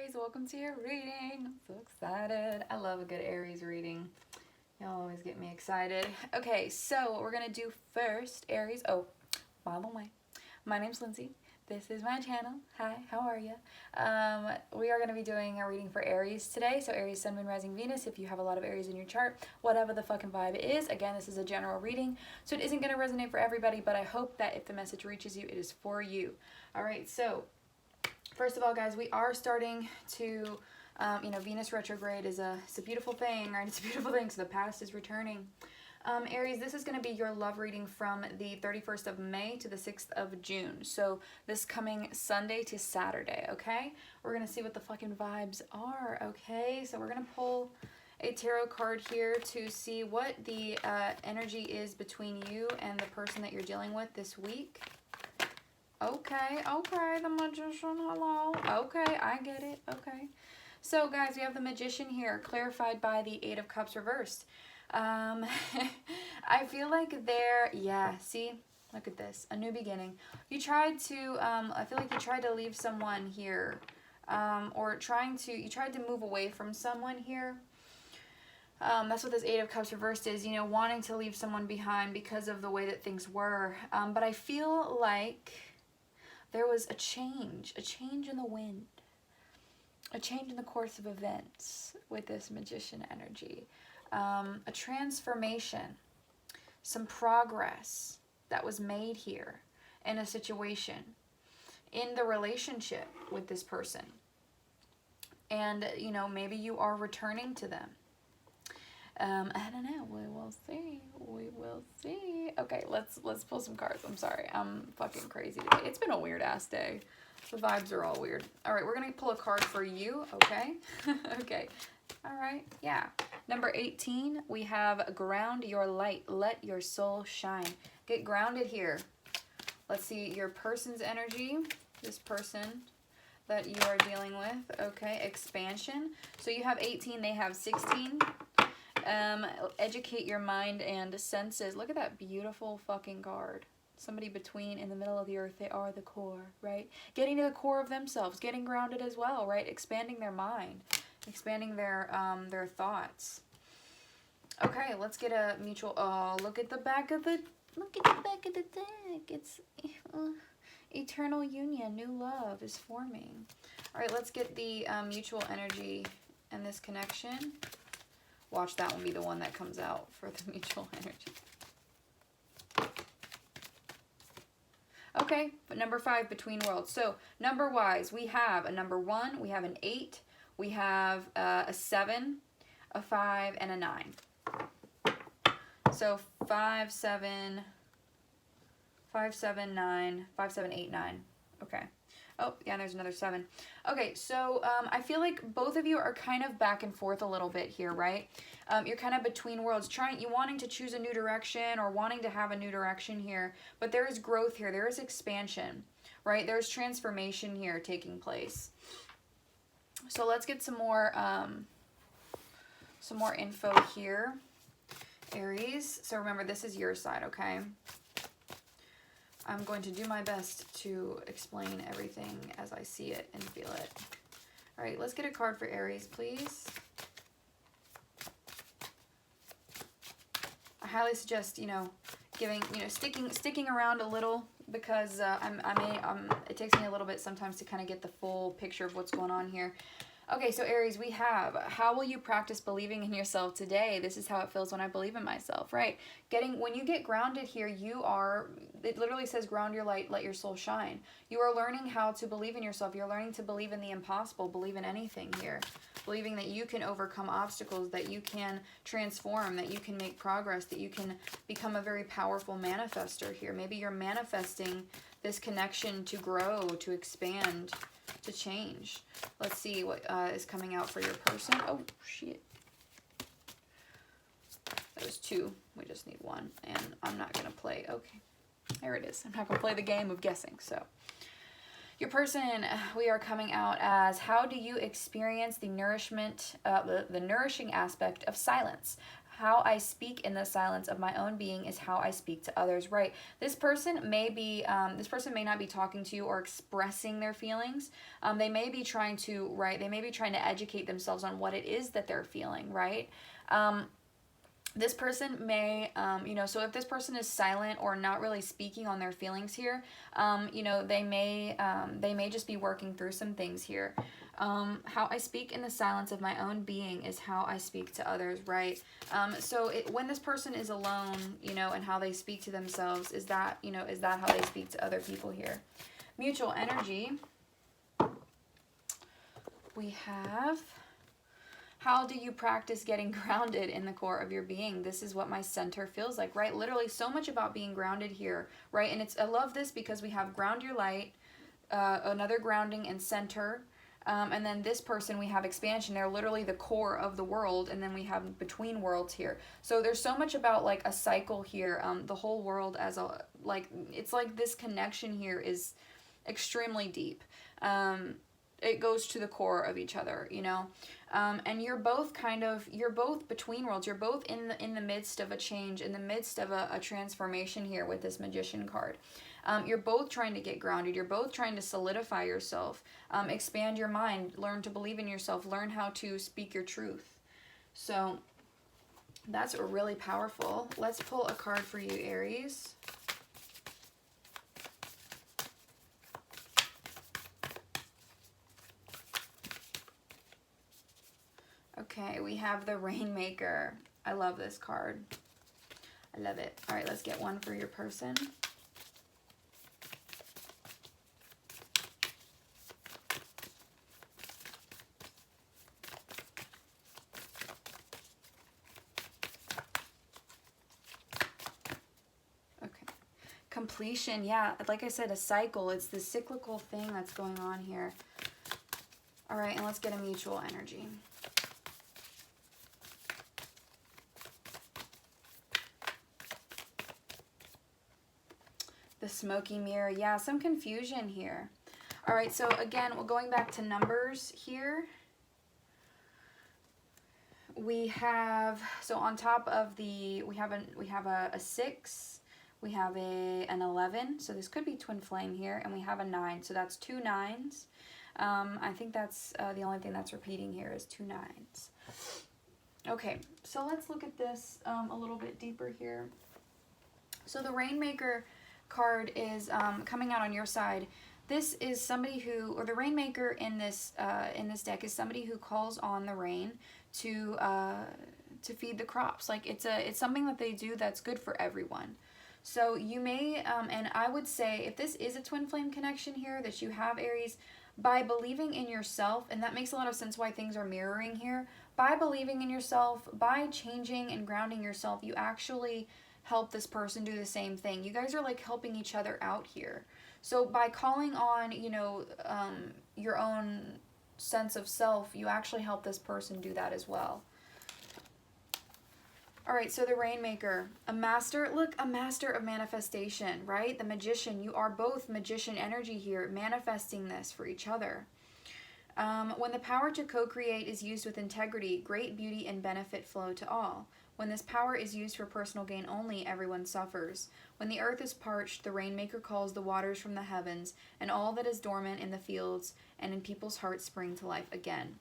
Aries, welcome to your reading. I'm so excited. I love a good Aries reading. Y'all always get me excited. Okay, so what we're going to do first, Aries. Oh, by the way, my name's Lindsay. This is my channel. Hi, how are you? We are going to be doing a reading for Aries today. So Aries, Sun, Moon, Rising, Venus. If you have a lot of Aries in your chart, whatever the fucking vibe is. Again, this is a general reading, so it isn't going to resonate for everybody, but I hope that if the message reaches you, it is for you. All right, so first of all, guys, we are starting to, Venus retrograde is it's a beautiful thing, right? It's a beautiful thing. So the past is returning. Aries, this is going to be your love reading from the 31st of May to the 6th of June. So this coming Sunday to Saturday, okay? We're going to see what the fucking vibes are, okay? So we're going to pull a tarot card here to see what the energy is between you and the person that you're dealing with this week. Okay, the Magician, hello. Okay, I get it, okay. So, guys, we have the Magician here, clarified by the Eight of Cups reversed. I feel like see, look at this, a new beginning. You tried to, I feel like you tried to leave someone here, or you tried to move away from someone here. That's what this Eight of Cups reversed is, wanting to leave someone behind because of the way that things were. But I feel like there was a change in the wind, a change in the course of events with this Magician energy, a transformation, some progress that was made here in a situation, in the relationship with this person. And, maybe you are returning to them. I don't know. We will see. We will see. Okay, let's pull some cards. I'm sorry. I'm fucking crazy today. It's been a weird ass day. The vibes are all weird. All right, we're going to pull a card for you, okay? Okay. All right. Yeah. Number 18, we have ground your light. Let your soul shine. Get grounded here. Let's see your person's energy. This person that you are dealing with. Okay. Expansion. So you have 18. They have 16. Educate your mind and senses. Look at that beautiful fucking card. Somebody between, in the middle of the earth, they are the core, right? Getting to the core of themselves, getting grounded as well, right? Expanding their mind, expanding their thoughts. Okay, let's get a mutual. Oh, look at the back of the deck. It's eternal union, new love is forming. All right, let's get the mutual energy and this connection. Watch that one be the one that comes out for the mutual energy. Okay, but number 5, between worlds. So number-wise, we have a number 1, we have an 8, we have a 7, a 5, and a 9. So 5, 7, 9, 5, 7, 8, 9. Okay. Oh, yeah, there's another 7. Okay, so I feel like both of you are kind of back and forth a little bit here, right? You're kind of between worlds, you wanting to choose a new direction or wanting to have a new direction here. But there is growth here. There is expansion, right? There's transformation here taking place. So let's get some more info here, Aries. So remember, this is your side, okay? I'm going to do my best to explain everything as I see it and feel it. All right, let's get a card for Aries, please. I highly suggest, sticking around a little because it takes me a little bit sometimes to kind of get the full picture of what's going on here. Okay, so Aries, we have, how will you practice believing in yourself today? This is how it feels when I believe in myself, right? When you get grounded here, it literally says ground your light, let your soul shine. You are learning how to believe in yourself. You're learning to believe in the impossible, believe in anything here. Believing that you can overcome obstacles, that you can transform, that you can make progress, that you can become a very powerful manifester here. Maybe you're manifesting this connection to grow, to expand, to change. Let's see what is coming out for your person. Oh, shit. That was 2. We just need 1. And I'm not going to play. Okay. There it is. I'm not going to play the game of guessing. So, your person, we are coming out as, how do you experience the nourishing aspect of silence? How I speak in the silence of my own being is how I speak to others. Right. This person may be, this person may not be talking to you or expressing their feelings. They may be trying to, right, they may be trying to educate themselves on what it is that they're feeling, right? This person may, so if this person is silent or not really speaking on their feelings here, they may just be working through some things here. How I speak in the silence of my own being is how I speak to others, right? When this person is alone, and how they speak to themselves, is that how they speak to other people here? Mutual energy. We have... How do you practice getting grounded in the core of your being? This is what my center feels like, right? Literally so much about being grounded here, right? And I love this because we have ground your light, another grounding and center. And then this person, we have expansion. They're literally the core of the world. And then we have between worlds here. So there's so much about like a cycle here. The whole world as a, like, it's like this connection here is extremely deep. It goes to the core of each other, and you're both between worlds. You're both in the midst of a change, in the midst of a transformation here with this Magician card. You're both trying to get grounded. You're both trying to solidify yourself, expand your mind, learn to believe in yourself, learn how to speak your truth. So that's really powerful. Let's pull a card for you, Aries. Okay, we have the Rainmaker. I love this card. I love it. All right, let's get one for your person. Okay. Completion. Yeah, like I said, a cycle. It's the cyclical thing that's going on here. All right, and let's get a mutual energy. The smoky mirror. Yeah, some confusion here. All right, so again, we're going back to numbers here. We have, so on top of the, we have a 6, we have an 11, so this could be twin flame here, and we have a 9, so that's 2 9s. I think that's the only thing that's repeating here is 2 9s. Okay, so let's look at this a little bit deeper here. So the Rainmaker card is coming out on your side. This is somebody who, or the Rainmaker in this deck is somebody who calls on the rain to feed the crops. Like it's something that they do that's good for everyone. So you may, and I would say if this is a twin flame connection here that you have, Aries, by believing in yourself, and that makes a lot of sense why things are mirroring here, by believing in yourself, by changing and grounding yourself, you actually help this person do the same thing. You guys are like helping each other out here. So by calling on, your own sense of self, you actually help this person do that as well. All right, so the Rainmaker, a master of manifestation, right? The Magician, you are both Magician energy here, manifesting this for each other. When the power to co-create is used with integrity, great beauty and benefit flow to all. When this power is used for personal gain only, everyone suffers. When the earth is parched, the Rainmaker calls the waters from the heavens, and all that is dormant in the fields and in people's hearts spring to life again.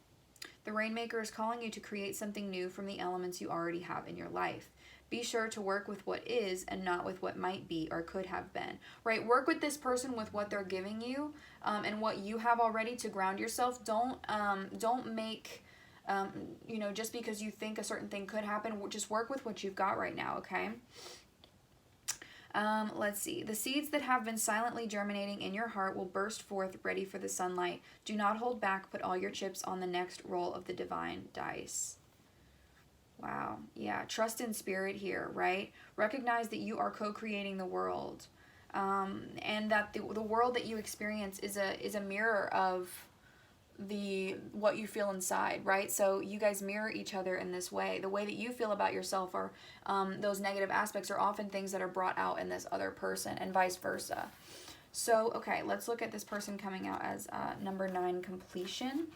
The Rainmaker is calling you to create something new from the elements you already have in your life. Be sure to work with what is and not with what might be or could have been. Right? Work with this person with what they're giving you and what you have already to ground yourself. Don't make... just because you think a certain thing could happen, just work with what you've got right now, okay? Let's see. The seeds that have been silently germinating in your heart will burst forth ready for the sunlight. Do not hold back. Put all your chips on the next roll of the divine dice. Wow. Yeah. Trust in spirit here, right? Recognize that you are co-creating the world. And that the world that you experience is a mirror of what you feel inside, right? So you guys mirror each other in this way. The way that you feel about yourself or those negative aspects are often things that are brought out in this other person and vice versa. So, okay, let's look at this person coming out as number 9, completion.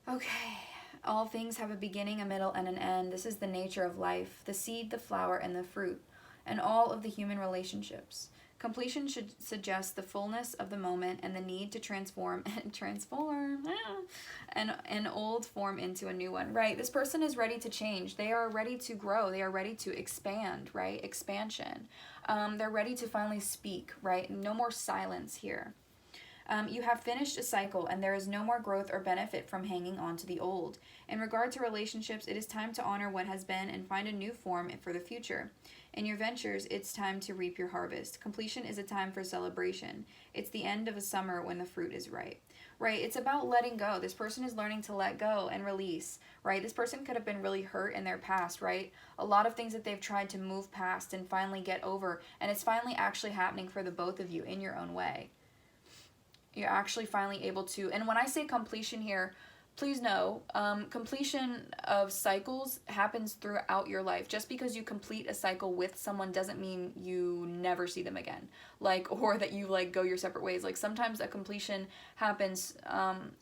Okay, All things have a beginning, a middle, and an end. This is the nature of life, the seed, the flower, and the fruit, and all of the human relationships. Completion should suggest the fullness of the moment and the need to transform an old form into a new one. Right? This person is ready to change. They are ready to grow. They are ready to expand, right? Expansion. They're ready to finally speak, right? No more silence here. You have finished a cycle, and there is no more growth or benefit from hanging on to the old. In regard to relationships, it is time to honor what has been and find a new form for the future. In your ventures, it's time to reap your harvest. Completion is a time for celebration. It's the end of a summer when the fruit is ripe. Right? It's about letting go. This person is learning to let go and release, right? This person could have been really hurt in their past, right? A lot of things that they've tried to move past and finally get over, and it's finally actually happening for the both of you in your own way. You're actually finally able to, and when I say completion here, please know, completion of cycles happens throughout your life. Just because you complete a cycle with someone doesn't mean you never see them again, like, or that you like go your separate ways. Like, sometimes a completion happens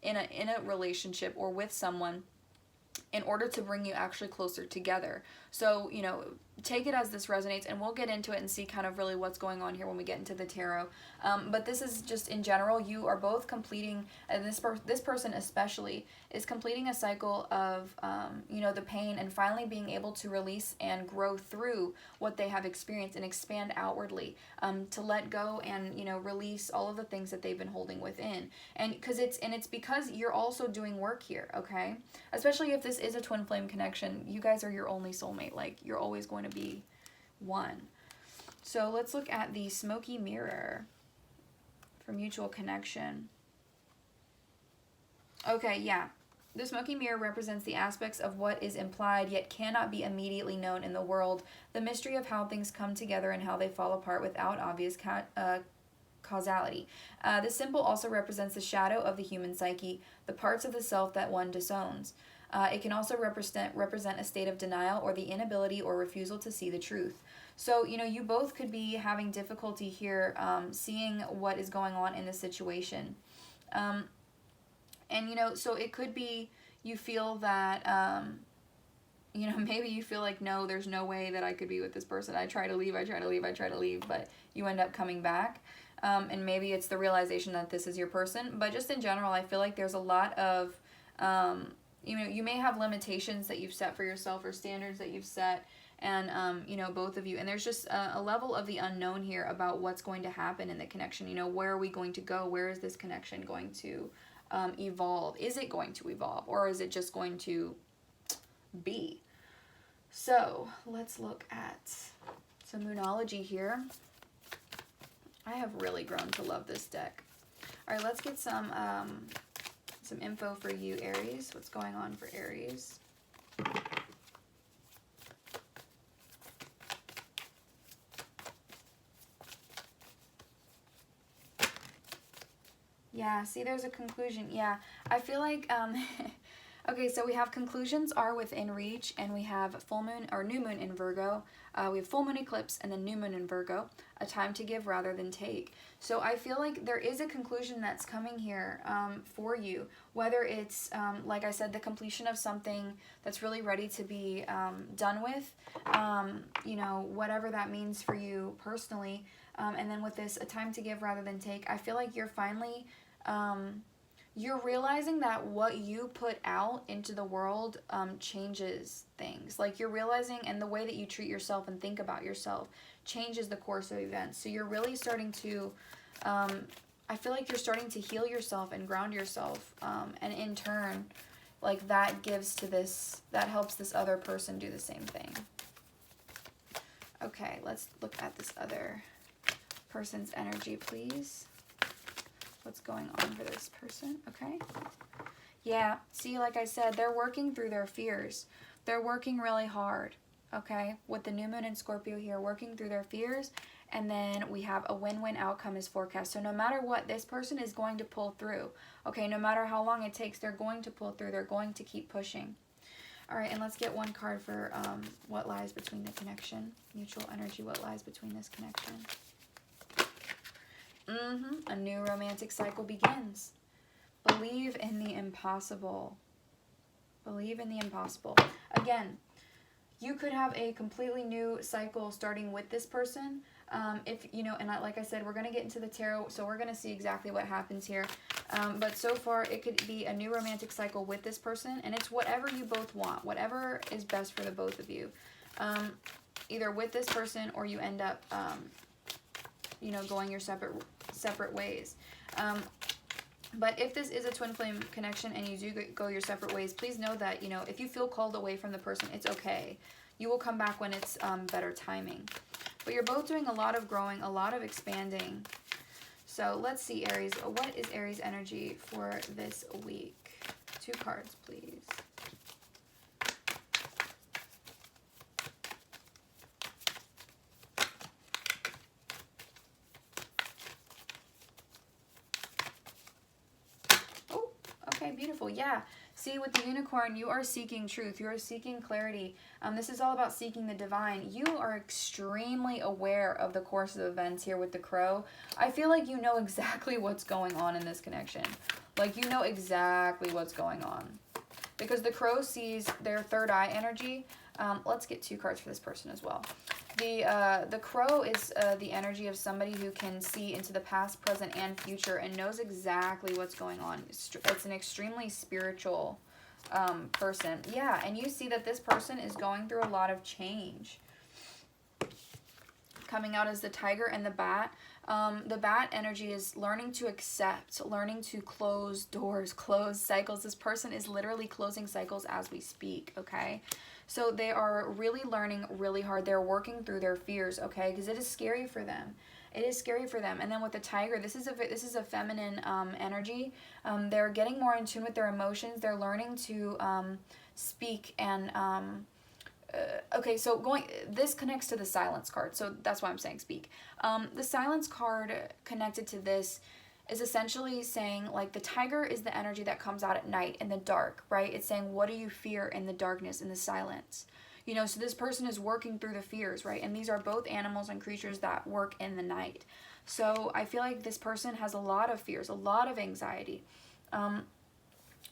in a relationship or with someone in order to bring you actually closer together. So, you know, take it as this resonates, and we'll get into it and see kind of really what's going on here when we get into the tarot. But this is just in general, you are both completing, and this person especially is completing a cycle of, you know, the pain, and finally being able to release and grow through what they have experienced and expand outwardly, to let go and, you know, release all of the things that they've been holding within. And it's because you're also doing work here, okay? Especially if this is a twin flame connection, you guys are your only soulmate. Like, you're always going to be one. So let's look at the smoky mirror for mutual connection. Okay, yeah. The smoky mirror represents the aspects of what is implied yet cannot be immediately known in the world, the mystery of how things come together and how they fall apart without obvious causality. This symbol also represents the shadow of the human psyche, the parts of the self that one disowns. It can also represent a state of denial or the inability or refusal to see the truth. So, you know, you both could be having difficulty here seeing what is going on in the situation. And, you know, so it could be you feel that, you know, maybe you feel like, no, there's no way that I could be with this person. I try to leave, but you end up coming back. And maybe it's the realization that this is your person. But just in general, I feel like there's a lot of, you know, you may have limitations that you've set for yourself or standards that you've set, and, you know, both of you. And there's just a level of the unknown here about what's going to happen in the connection. You know, where are we going to go? Where is this connection going to evolve? Is it going to evolve, or is it just going to be? So let's look at some Moonology here. I have really grown to love this deck. All right, let's get some info for you, Aries. What's going on for Aries? Yeah, see, there's a conclusion. Yeah, I feel like, okay, so we have conclusions are within reach, and we have full moon or new moon in Virgo. We have full moon eclipse and then new moon in Virgo, a time to give rather than take. So I feel like there is a conclusion that's coming here for you, whether it's, like I said, the completion of something that's really ready to be done with, you know, whatever that means for you personally. And then with this, a time to give rather than take, I feel like you're finally, you're realizing that what you put out into the world changes things. Like, you're realizing, and the way that you treat yourself and think about yourself changes the course of events. So you're really starting to, I feel like you're starting to heal yourself and ground yourself. And in turn, like, that gives to this, that helps this other person do the same thing. Okay, let's look at this other person's energy, please. What's going on for this person? Okay. Yeah, see, like I said, they're working through their fears. They're working really hard, okay? With the new moon in Scorpio here, working through their fears. And then we have a win-win outcome is forecast. So no matter what, this person is going to pull through, okay? No matter how long it takes, they're going to pull through. They're going to keep pushing. All right, and let's get one card for what lies between the connection. Mutual energy, what lies between this connection. A new romantic cycle begins. Believe in the impossible. Believe in the impossible. Again, you could have a completely new cycle starting with this person. If you know, and like I said, we're going to get into the tarot, so we're going to see exactly what happens here. But so far, it could be a new romantic cycle with this person, and it's whatever you both want, whatever is best for the both of you. Either with this person, or you end up, you know, going your separate ways. But if this is a twin flame connection and you do go your separate ways, please know that, you know, if you feel called away from the person, it's okay. You will come back when it's better timing. But you're both doing a lot of growing, a lot of expanding. So let's see, Aries. What is Aries energy for this week? 2 cards, please. Oh, okay, beautiful. Yeah. See, with the unicorn, you are seeking truth. You are seeking clarity. This is all about seeking the divine. You are extremely aware of the course of events here with the crow. I feel like you know exactly what's going on in this connection. Like, you know exactly what's going on. Because the crow sees their third eye energy. Let's get 2 cards for this person as well. The crow is the energy of somebody who can see into the past, present, and future and knows exactly what's going on. It's an extremely spiritual person. Yeah, and you see that this person is going through a lot of change. Coming out as the tiger and the bat. The bat energy is learning to accept, learning to close doors, close cycles. This person is literally closing cycles as we speak, okay? So they are really learning really hard. They're working through their fears, okay? Because it is scary for them. It is scary for them. And then with the tiger, this is a feminine energy. They're getting more in tune with their emotions. They're learning to speak and okay, so this connects to the silence card, so that's why I'm saying speak. The silence card connected to this is essentially saying, like, the tiger is the energy that comes out at night in the dark, right? It's saying, what do you fear in the darkness, in the silence? You know, so this person is working through the fears, right? And these are both animals and creatures that work in the night. So I feel like this person has a lot of fears, a lot of anxiety.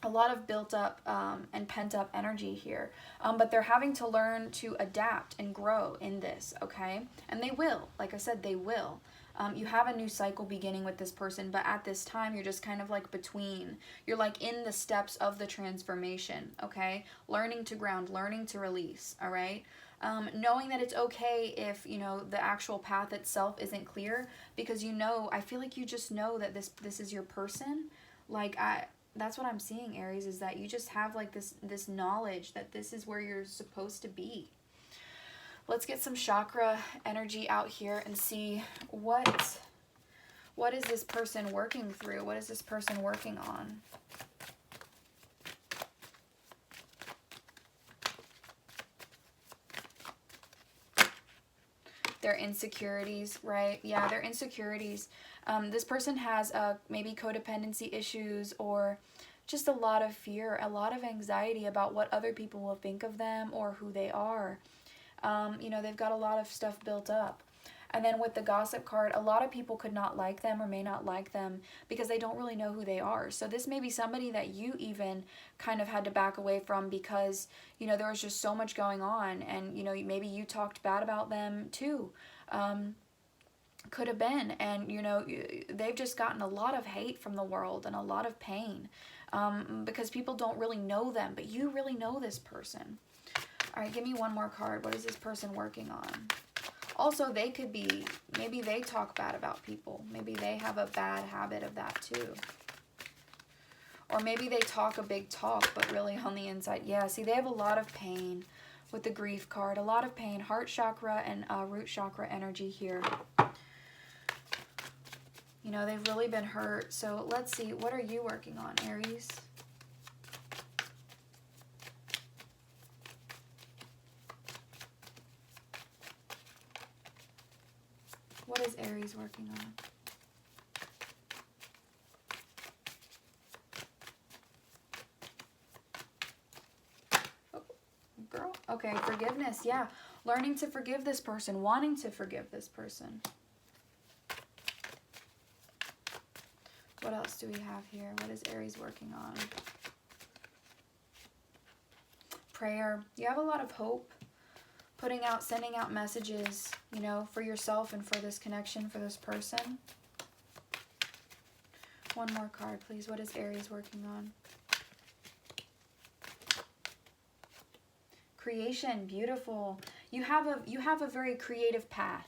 A lot of built up and pent up energy here. But they're having to learn to adapt and grow in this, okay? And they will. Like I said, they will. You have a new cycle beginning with this person, but at this time, you're just kind of like between. You're like in the steps of the transformation, okay? Learning to ground, learning to release, all right? Knowing that it's okay if, you know, the actual path itself isn't clear, because you know, I feel like you just know that this is your person. Like, that's what I'm seeing, Aries, is that you just have like this knowledge that this is where you're supposed to be. Let's get some chakra energy out here and see what is this person working through? What is this person working on? Their insecurities, right? Yeah, their insecurities. This person has maybe codependency issues, or just a lot of fear, a lot of anxiety about what other people will think of them or who they are. You know, they've got a lot of stuff built up. And then with the gossip card, a lot of people could not like them or may not like them because they don't really know who they are. So this may be somebody that you even kind of had to back away from because, you know, there was just so much going on, and, you know, maybe you talked bad about them too. Could have been. And, you know, they've just gotten a lot of hate from the world and a lot of pain because people don't really know them, but you really know this person. All right, give me one more card. What is this person working on? Also, they could be, maybe they talk bad about people. Maybe they have a bad habit of that too. Or maybe they talk a big talk, but really on the inside, yeah, see, they have a lot of pain with the grief card. A lot of pain, heart chakra and root chakra energy here. You know, they've really been hurt. So let's see, what are you working on, Aries? What is Aries working on? Oh, girl. Okay, forgiveness. Yeah. Learning to forgive this person. Wanting to forgive this person. What else do we have here? What is Aries working on? prayer. You have a lot of hope. Sending out messages, you know, for yourself and for this connection, for this person. One more card, please. What is Aries working on? Creation, beautiful. You have a very creative path.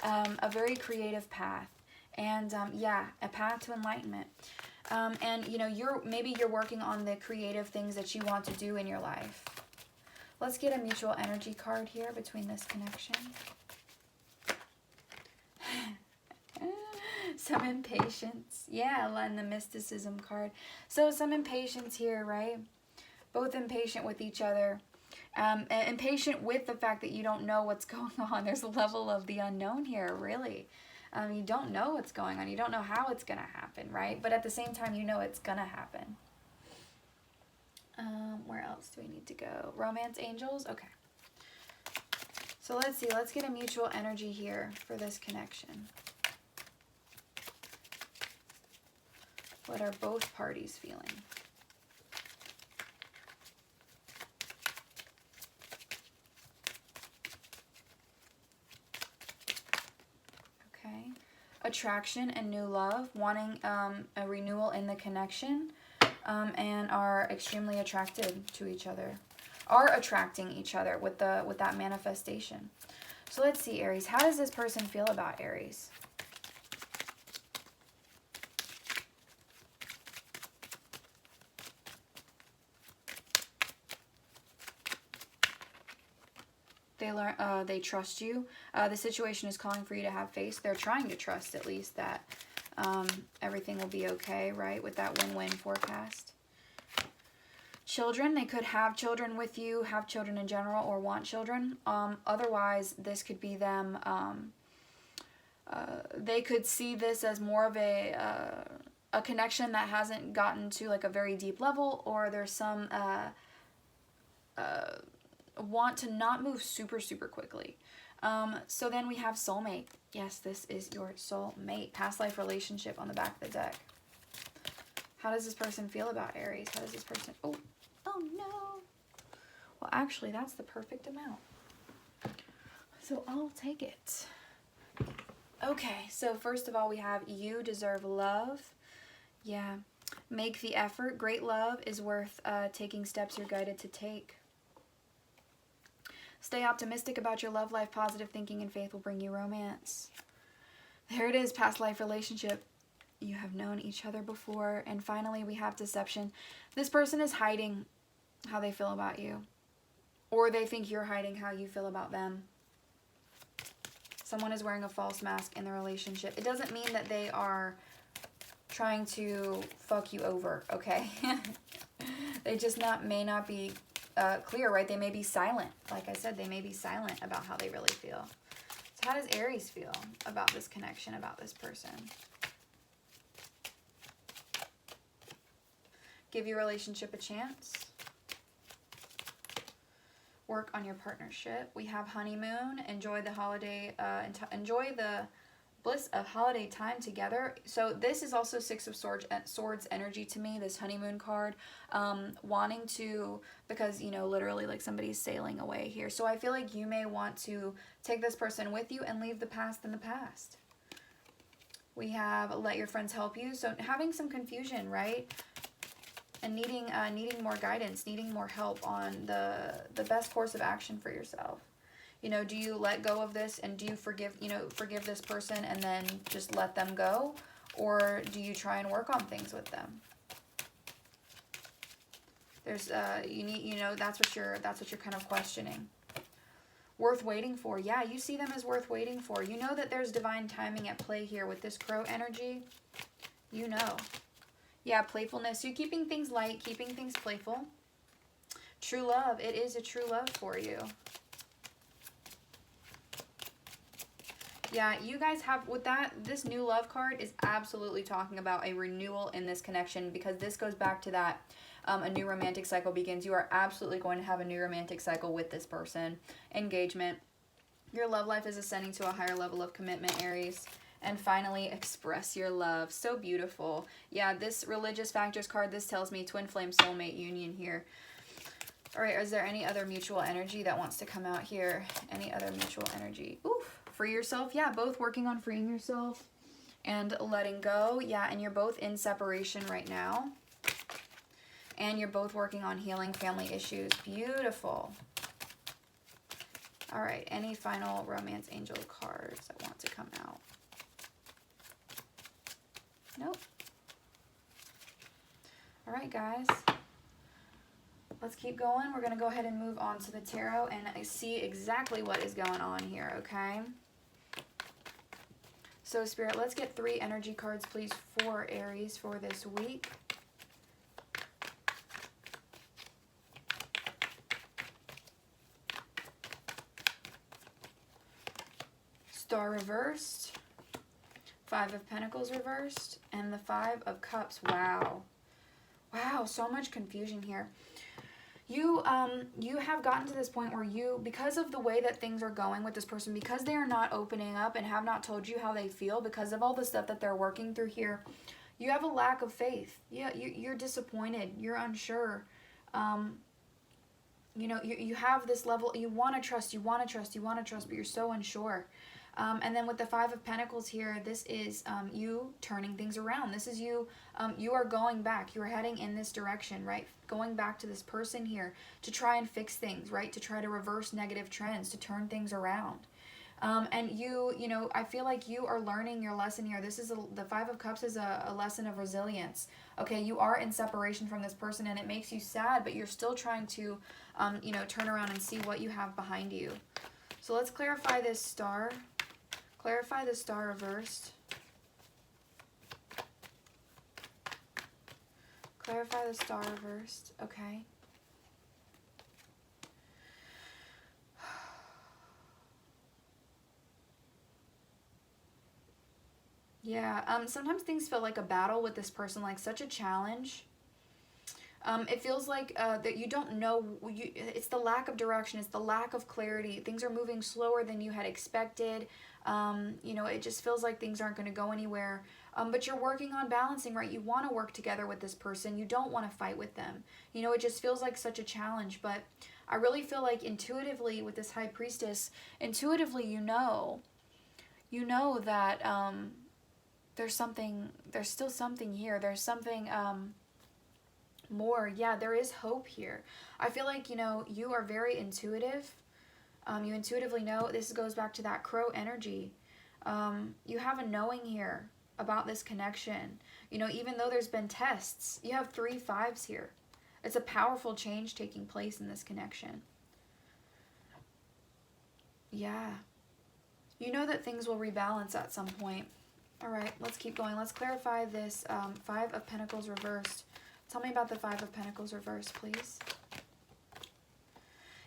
A very creative path. And yeah, a path to enlightenment. And you know, maybe you're working on the creative things that you want to do in your life. Let's get a mutual energy card here between this connection. Some impatience. Yeah, and the mysticism card. So some impatience here, right? Both impatient with each other. Impatient with the fact that you don't know what's going on. There's a level of the unknown here, really. You don't know what's going on. You don't know how it's going to happen, right? But at the same time, you know it's going to happen. Where else do we need to go? Romance angels? Okay. So let's see. Let's get a mutual energy here for this connection. What are both parties feeling? Okay. Attraction and new love. Wanting a renewal in the connection. And are extremely attracted to each other, are attracting each other with that manifestation. So let's see, Aries. How does this person feel about Aries? They trust you. The situation is calling for you to have faith. They're trying to trust, at least, that everything will be okay, right? With that win-win forecast. Children, they could have children with you, have children in general, or want children. Otherwise, this could be them. They could see this as more of a connection that hasn't gotten to like a very deep level, or there's some want to not move super quickly. So then we have soulmate. Yes, this is your soulmate. Past life relationship on the back of the deck. How does this person feel about Aries? How does this person... Oh no. Well, actually, that's the perfect amount. So I'll take it. Okay, so first of all, we have you deserve love. Yeah. Make the effort. Great love is worth taking steps you're guided to take. Stay optimistic about your love life. Positive thinking and faith will bring you romance. There it is, past life relationship. You have known each other before. And finally, we have deception. This person is hiding how they feel about you. Or they think you're hiding how you feel about them. Someone is wearing a false mask in the relationship. It doesn't mean that they are trying to fuck you over, okay? They just may not be clear, right? They may be silent. Like I said, they may be silent about how they really feel. So how does Aries feel about this connection, about this person? Give your relationship a chance. Work on your partnership. We have honeymoon. Enjoy the holiday. Enjoy the bliss of holiday time together. So this is also Six of Swords energy to me, this honeymoon card. Wanting to, because, you know, literally like somebody's sailing away here. So I feel like you may want to take this person with you and leave the past in the past. We have let your friends help you. So having some confusion, right? And needing more guidance, needing more help on the best course of action for yourself. You know, do you let go of this and do you forgive this person and then just let them go? Or do you try and work on things with them? There's that's what you're kind of questioning. Worth waiting for. Yeah, you see them as worth waiting for. You know that there's divine timing at play here with this crow energy. You know. Yeah, playfulness. You're keeping things light, keeping things playful. True love. It is a true love for you. Yeah, you guys have, with that, this new love card is absolutely talking about a renewal in this connection, because this goes back to that a new romantic cycle begins. You are absolutely going to have a new romantic cycle with this person. Engagement. Your love life is ascending to a higher level of commitment, Aries. And finally, express your love. So beautiful. Yeah, this religious factors card, this tells me twin flame soulmate union here. All right, is there any other mutual energy that wants to come out here? Any other mutual energy? Oof, free yourself. Yeah, both working on freeing yourself and letting go. Yeah, and you're both in separation right now. And you're both working on healing family issues. Beautiful. All right, any final romance angel cards that want to come out? Nope. All right, guys. Let's keep going. We're going to go ahead and move on to the tarot and see exactly what is going on here, okay? So, Spirit, let's get 3 energy cards, please, for Aries for this week. Star reversed, 5 of Pentacles reversed, and the 5 of Cups. Wow. Wow, so much confusion here. You have gotten to this point where you, because of the way that things are going with this person, because they are not opening up and have not told you how they feel, because of all the stuff that they're working through here, you have a lack of faith. Yeah, you're disappointed. You're unsure. You know, you have this level, you want to trust, but you're so unsure. And then with the 5 of Pentacles here, this is you turning things around. This is you, you are going back. You are heading in this direction, right? Going back to this person here to try and fix things, right? To try to reverse negative trends, to turn things around. And you know, I feel like you are learning your lesson here. This is the 5 of Cups is a lesson of resilience. Okay, you are in separation from this person and it makes you sad, but you're still trying to, you know, turn around and see what you have behind you. So let's clarify this star. Clarify the star reversed. Clarify the star reversed. Okay. Yeah, sometimes things feel like a battle with this person, like such a challenge. It feels like that you don't know, it's the lack of direction, it's the lack of clarity. Things are moving slower than you had expected. You know, it just feels like things aren't going to go anywhere. But you're working on balancing, right? You want to work together with this person. You don't want to fight with them. You know, it just feels like such a challenge. But I really feel like intuitively with this High Priestess, intuitively you know that there's still something here. There's something more. Yeah, there is hope here. I feel like, you know, you are very intuitive. You intuitively know. This goes back to that crow energy. You have a knowing here about this connection. You know, even though there's been tests, you have 3 5s here. It's a powerful change taking place in this connection. Yeah. You know that things will rebalance at some point. All right, let's keep going. Let's clarify this 5 of Pentacles reversed. Tell me about the 5 of Pentacles reversed, please.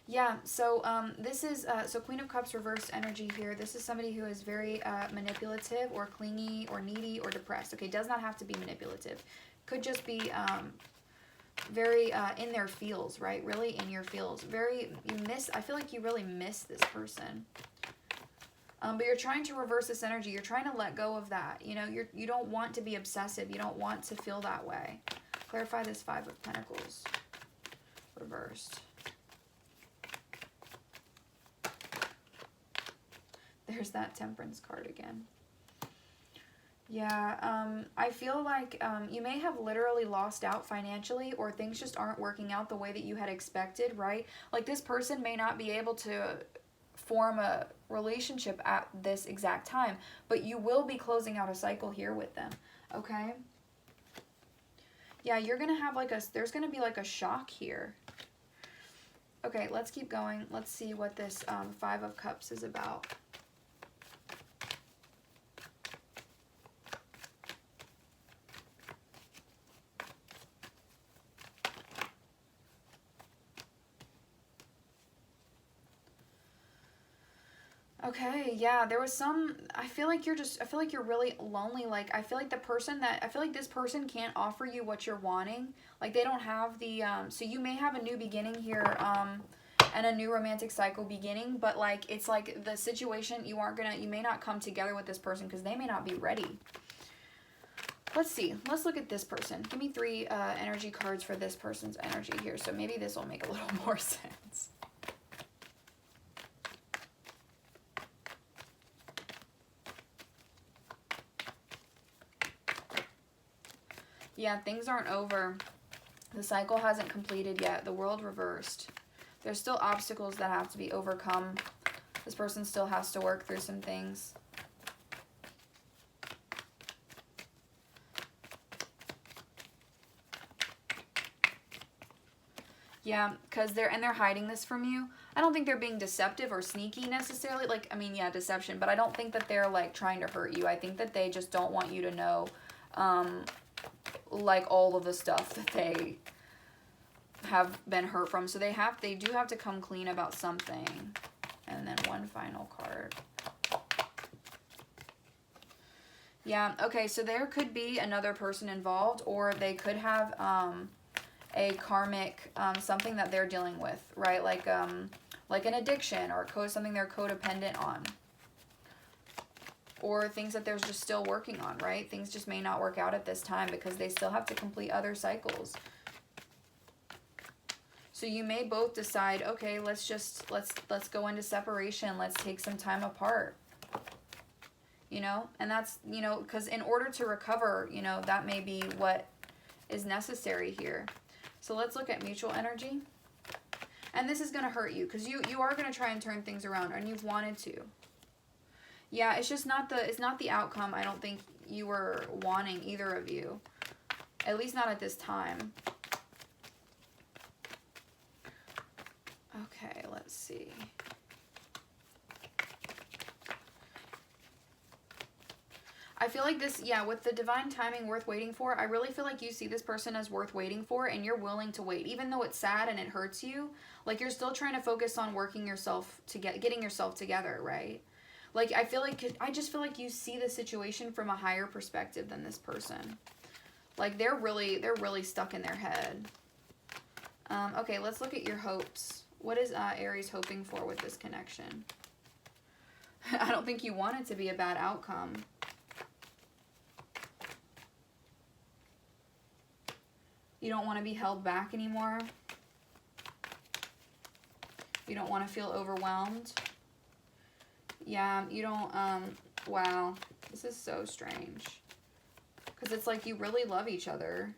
Yeah, so this is, so Queen of Cups reversed energy here. This is somebody who is very manipulative or clingy or needy or depressed. Okay, does not have to be manipulative. Could just be very in their feels, right? Really in your feels. I feel like you really miss this person. But you're trying to reverse this energy. You're trying to let go of that. You know, you don't want to be obsessive. You don't want to feel that way. Clarify this 5 of Pentacles reversed. There's that Temperance card again. Yeah, I feel like you may have literally lost out financially, or things just aren't working out the way that you had expected, right? Like this person may not be able to form a relationship at this exact time, but you will be closing out a cycle here with them, okay? Yeah, you're going to have like there's going to be like a shock here. Okay, let's keep going. Let's see what this 5 of Cups is about. Okay, yeah, there was I feel like you're really lonely. Like, I feel like this person can't offer you what you're wanting. Like, they don't have the, so you may have a new beginning here, and a new romantic cycle beginning, but like, it's like the situation, you may not come together with this person because they may not be ready. Let's see. Let's look at this person. Give me 3 energy cards for this person's energy here. So maybe this will make a little more sense. Yeah, things aren't over. The cycle hasn't completed yet. The world reversed. There's still obstacles that have to be overcome. This person still has to work through some things. Yeah, because they're hiding this from you. I don't think they're being deceptive or sneaky necessarily. Like, I mean, yeah, deception. But I don't think that they're, like, trying to hurt you. I think that they just don't want you to know, like, all of the stuff that they have been hurt from. So they do have to come clean about something. And then one final card. Yeah, okay, so there could be another person involved, or they could have a karmic something that they're dealing with, right? Like an addiction or something they're codependent on, or things that they're just still working on, right? Things just may not work out at this time because they still have to complete other cycles. So you may both decide, okay, let's go into separation. Let's take some time apart. You know, and that's, you know, because in order to recover, you know, that may be what is necessary here. So let's look at mutual energy. And this is going to hurt you because you are going to try and turn things around, and you've wanted to. Yeah, it's just not the outcome I don't think you were wanting, either of you. At least not at this time. Okay, let's see. I feel like this, yeah, with the divine timing worth waiting for, I really feel like you see this person as worth waiting for, and you're willing to wait. Even though it's sad and it hurts you, like, you're still trying to focus on working yourself to getting yourself together, right? Like, I just feel like you see the situation from a higher perspective than this person. Like, they're really stuck in their head. Okay, let's look at your hopes. What is Aries hoping for with this connection? I don't think you want it to be a bad outcome. You don't want to be held back anymore. You don't want to feel overwhelmed. Yeah, you don't, wow, this is so strange. Because it's like you really love each other,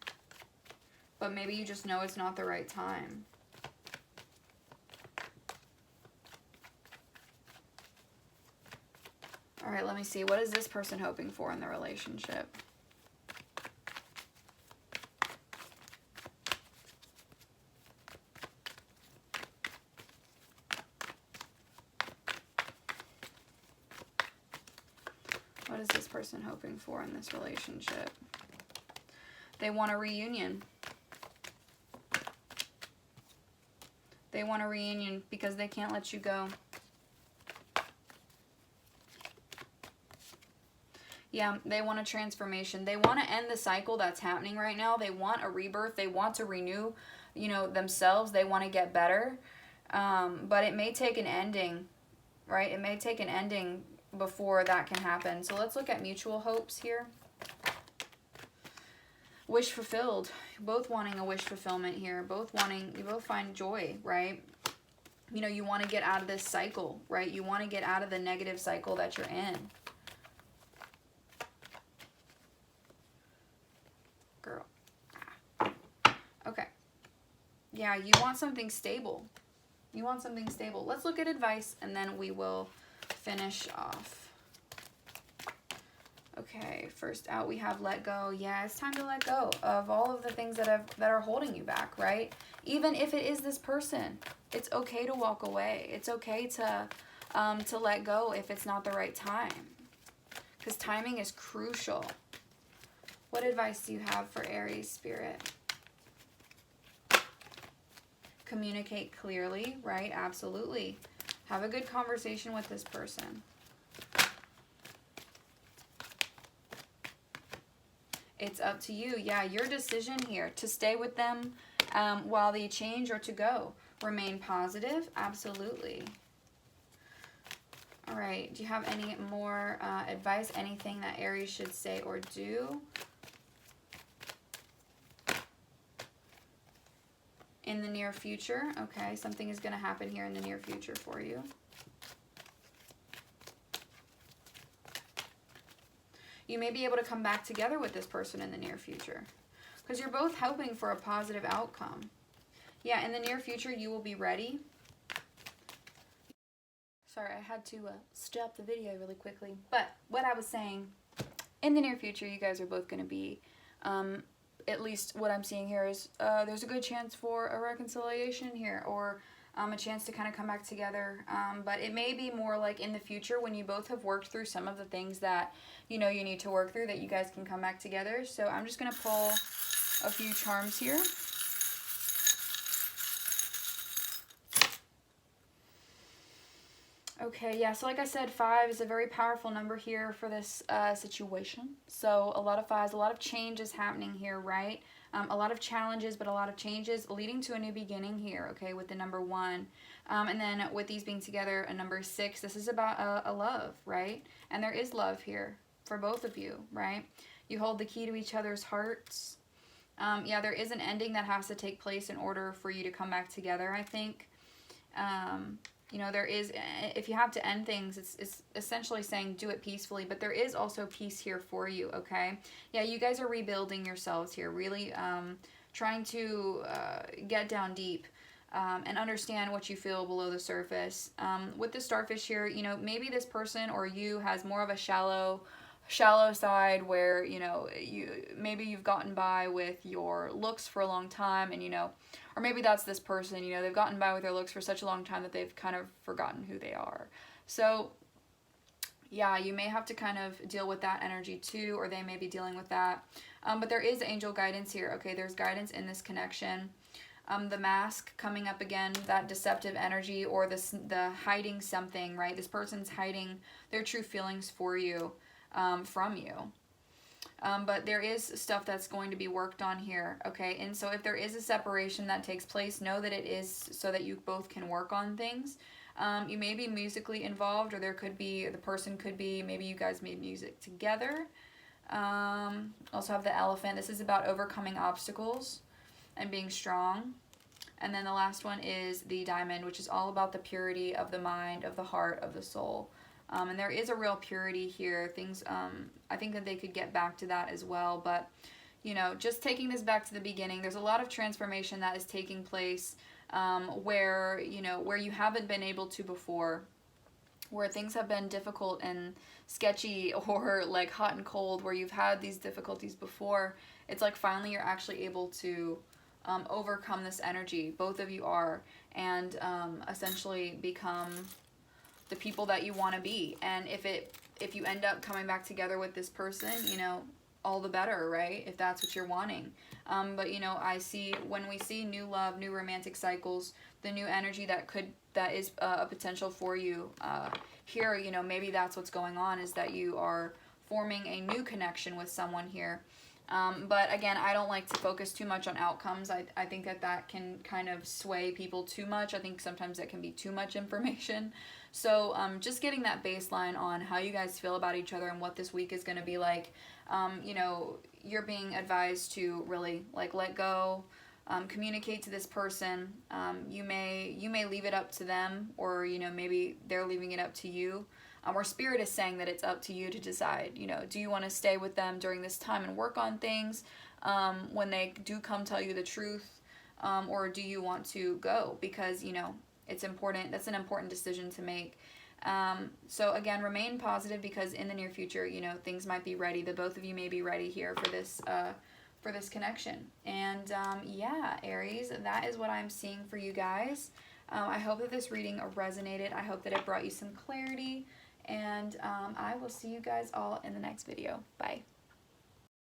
but maybe you just know it's not the right time. All right, let me see. What is this person hoping for in the relationship? What is this person hoping for in this relationship? They want a reunion. They want a reunion because they can't let you go. Yeah, they want a transformation. They want to end the cycle that's happening right now. They want a rebirth. They want to renew, you know, themselves. They want to get better. But it may take an ending, right? It may take an ending before that can happen. So let's look at mutual hopes here. Wish fulfilled. Both wanting a wish fulfillment here. You both find joy, right? You know, you want to get out of this cycle, right? You want to get out of the negative cycle that you're in. Girl. Okay. Yeah, you want something stable. You want something stable. Let's look at advice, and then we will finish off. Okay, first out we have let go. Yeah, it's time to let go of all of the things that are holding you back, right? Even if it is this person, it's okay to walk away. It's okay to let go if it's not the right time, because timing is crucial. What advice do you have for Aries spirit? Communicate clearly, right? Absolutely. Have a good conversation with this person. It's up to you. Yeah, your decision here to stay with them while they change or to go. Remain positive. Absolutely. All right. Do you have any more advice? Anything that Aries should say or do? in the near future. Okay, something is going to happen here in the near future for you. You may be able to come back together with this person in the near future, because you're both hoping for a positive outcome. Yeah, in the near future, you will be ready. Sorry, I had to stop the video really quickly. But what I was saying, in the near future, you guys are both going to be, at least what I'm seeing here is, there's a good chance for a reconciliation here, or a chance to kind of come back together. But it may be more like in the future when you both have worked through some of the things that, you know, you need to work through, that you guys can come back together. So I'm just going to pull a few charms here. Okay, yeah, so like I said, 5 is a very powerful number here for this situation. So a lot of 5s, a lot of change is happening here, right? A lot of challenges, but a lot of changes leading to a new beginning here, okay, with the number 1. And then with these being together, a number 6, this is about a love, right? And there is love here for both of you, right? You hold the key to each other's hearts. Yeah, there is an ending that has to take place in order for you to come back together, I think. You know, there is, if you have to end things, it's essentially saying do it peacefully, but there is also peace here for you, okay? Yeah, you guys are rebuilding yourselves here, really trying to get down deep and understand what you feel below the surface. With the starfish here, you know, maybe this person or you has more of a shallow side where, you know, maybe you've gotten by with your looks for a long time, and, you know, or maybe that's this person, you know, they've gotten by with their looks for such a long time that they've kind of forgotten who they are. So yeah, you may have to kind of deal with that energy too, or they may be dealing with that. But there is angel guidance here, okay? There's guidance in this connection. The mask coming up again, that deceptive energy, or the hiding something, right? This person's hiding their true feelings for you, from you. But there is stuff that's going to be worked on here, okay? And so if there is a separation that takes place, know that it is so that you both can work on things. You may be musically involved, or there could be, the person could be, maybe you guys made music together. Also have the elephant. This is about overcoming obstacles and being strong. And then the last one is the diamond, which is all about the purity of the mind, of the heart, of the soul. And there is a real purity here. Things, I think that they could get back to that as well. But, you know, just taking this back to the beginning, there's a lot of transformation that is taking place where, you know, where you haven't been able to before, where things have been difficult and sketchy, or like hot and cold, where you've had these difficulties before. It's like finally you're actually able to overcome this energy. Both of you are, and essentially become the people that you want to be. And if you end up coming back together with this person, you know, all the better, right? If that's what you're wanting. But, you know, I see, when we see new love, new romantic cycles, the new energy that is a potential for you here, you know, maybe that's what's going on, is that you are forming a new connection with someone here. But again, I don't like to focus too much on outcomes. I think that can kind of sway people too much. I think sometimes that can be too much information. So just getting that baseline on how you guys feel about each other and what this week is going to be like. You know, you're being advised to really like let go, communicate to this person. You may leave it up to them, or, you know, maybe they're leaving it up to you. Or Spirit is saying that it's up to you to decide, you know, do you want to stay with them during this time and work on things when they do come tell you the truth, or do you want to go? Because, you know, it's important. That's an important decision to make. So again, remain positive, because in the near future, you know, things might be ready. The both of you may be ready here for this connection. And yeah, Aries, that is what I'm seeing for you guys. I hope that this reading resonated. I hope that it brought you some clarity. And I will see you guys all in the next video. Bye.